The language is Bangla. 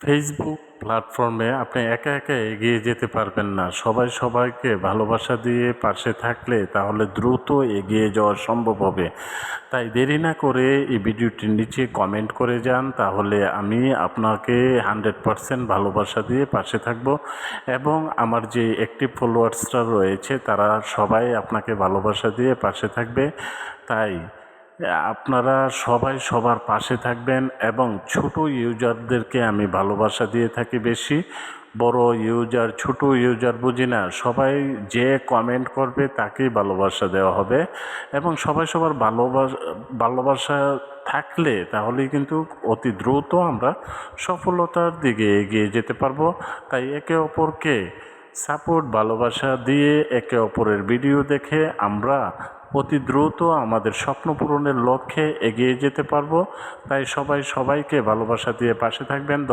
ফেসবুক প্ল্যাটফর্মে আপনি একা একা এগিয়ে যেতে পারবেন না। সবাই সবাইকে ভালোবাসা দিয়ে পাশে থাকলে তাহলে দ্রুত এগিয়ে যাওয়া সম্ভব হবে। তাই দেরি না করে এই ভিডিওটির নিচে কমেন্ট করে যান, তাহলে আমি আপনাকে 100% ভালোবাসা দিয়ে পাশে থাকব এবং আমার যে অ্যাক্টিভ ফলোয়ার্সরা রয়েছে তারা সবাই আপনাকে ভালোবাসা দিয়ে পাশে থাকবে। তাই আপনারা সবাই সবার পাশে থাকবেন এবং ছোট ইউজারদেরকে আমি ভালোবাসা দিয়ে থাকি বেশি। বড় ইউজার ছোট ইউজার বুঝি না, সবাই যে কমেন্ট করবে তাকেই ভালোবাসা দেওয়া হবে এবং সবাই সবার ভালোবাসা থাকলে তাহলেই কিন্তু অতি দ্রুত আমরা সফলতার দিকে এগিয়ে যেতে পারবো। তাই একে অপরকে সাপোর্ট ভালোবাসা দিয়ে একে অপরের ভিডিও দেখে আমরা অতি দ্রুত আমাদের স্বপ্ন পূরণের লক্ষ্যে এগিয়ে যেতে পারবো। তাই সবাই সবাইকে ভালোবাসা দিয়ে পাশে থাকবেন।